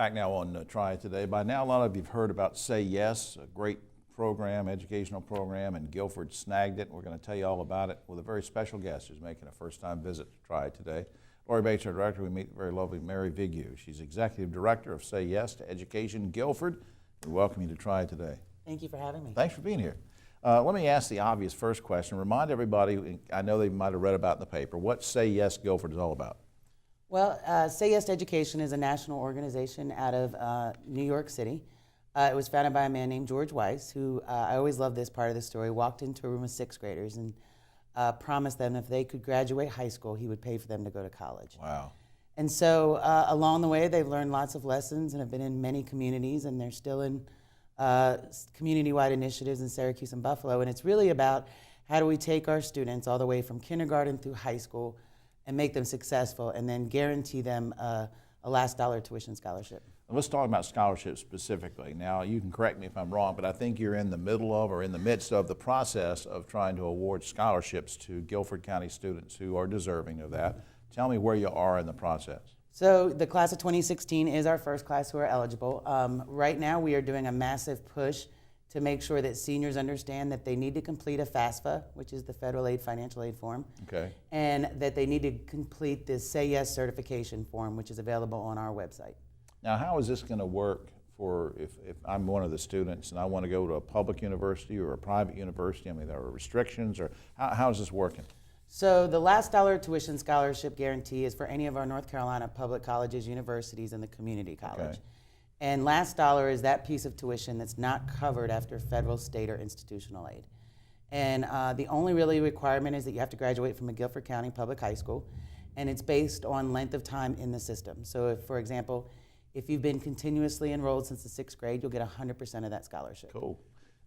Back now on Triad today. By now, a lot of you have heard about Say Yes, a great program, educational program, and Guilford snagged it. We're going to tell you all about it with a very special guest who's making a first-time visit to Triad today. Lori Bates, our director, we meet the very lovely Mary Vigue. She's executive director of Say Yes to Education Guilford. We welcome you to Triad today. Thank you for having me. Thanks for being here. Let me ask the obvious first question. Remind everybody, I know they might have read about it in the paper, what Say Yes Guilford is all about. Well, Say Yes to Education is a national organization out of New York City. It was founded by a man named George Weiss, who, I always love this part of the story, walked into a room of sixth graders and promised them if they could graduate high school, he would pay for them to go to college. Wow. And so along the way, they've learned lots of lessons and have been in many communities, and they're still in community-wide initiatives in Syracuse and Buffalo. And it's really about how do we take our students all the way from kindergarten through high school and make them successful, and then guarantee them a last dollar tuition scholarship. Let's talk about scholarships specifically. Now, you can correct me if I'm wrong, but I think you're in the middle of or in the midst of the process of trying to award scholarships to Guilford County students who are deserving of that. Tell me where you are in the process. So the class of 2016 is our first class who are eligible. Right now, we are doing a massive push to make sure that seniors understand that they need to complete a FAFSA, which is the Federal Aid Financial Aid Form, okay, and that they need to complete this Say Yes certification form, which is available on our website. Now, how is this going to work for if I'm one of the students and I want to go to a public university or a private university? I mean, there are restrictions, or how is this working? So the last dollar tuition scholarship guarantee is for any of our North Carolina public colleges, universities, and the community college. Okay. And last dollar is that piece of tuition that's not covered after federal, state, or institutional aid. And the only really requirement is that you have to graduate from a Guilford County public high school, and it's based on length of time in the system. So if, for example, if you've been continuously enrolled since the sixth grade, you'll get 100% of that scholarship. Cool.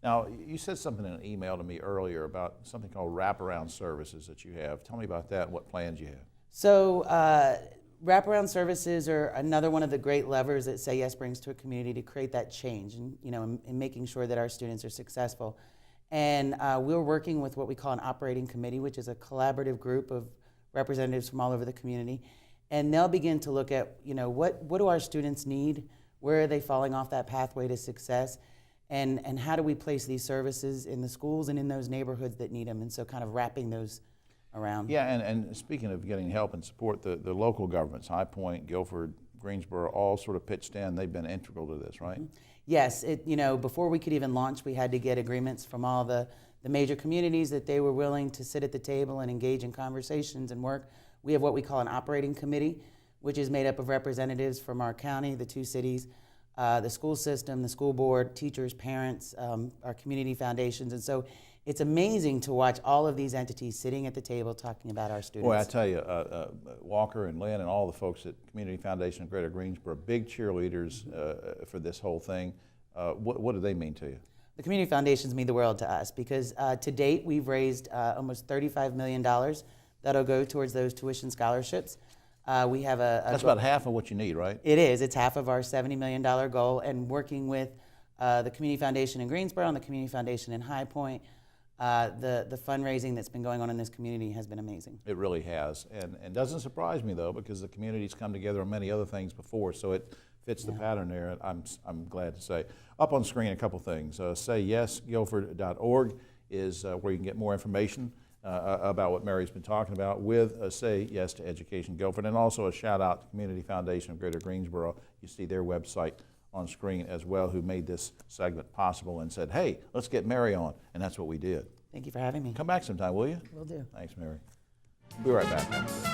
Now, you said something in an email to me earlier about something called wraparound services that you have. Tell me about that and what plans you have. So wraparound services are another one of the great levers that Say Yes brings to a community to create that change and, in making sure that our students are successful. And we're working with what we call an operating committee, which is a collaborative group of representatives from all over the community. And they'll begin to look at, what do our students need? Where are they falling off that pathway to success? And how do we place these services in the schools and in those neighborhoods that need them? And so kind of wrapping those around. Yeah, and speaking of getting help and support, the local governments, High Point, Guilford, Greensboro, all sort of pitched in. They've been integral to this, right? Mm-hmm. Yes, before we could even launch, we had to get agreements from all the major communities that they were willing to sit at the table and engage in conversations and work. We have what we call an operating committee, which is made up of representatives from our county, the two cities, the school system, the school board, teachers, parents, our community foundations. And so it's amazing to watch all of these entities sitting at the table talking about our students. Boy, I tell you, Walker and Lynn and all the folks at Community Foundation of Greater Greensboro, big cheerleaders for this whole thing. What do they mean to you? The community foundations mean the world to us because to date we've raised almost $35 million that'll go towards those tuition scholarships. We have That's about half of what you need, right? It is. It's half of our $70 million goal, and working with the Community Foundation in Greensboro and the Community Foundation in High Point, the fundraising that's been going on in this community has been amazing. It really has, and doesn't surprise me though, because the community's come together on many other things before, so it fits the pattern there. I'm glad to say. Up on screen, a couple things. SayYesGuilford.org is where you can get more information about what Mary's been talking about with Say Yes to Education Guilford, and also a shout out to Community Foundation of Greater Greensboro. You see their website on screen as well, who made this segment possible and said, hey, let's get Mary on, and that's what we did. Thank you for having me. Come back sometime, will you? Will do. Thanks, Mary. We'll be right back.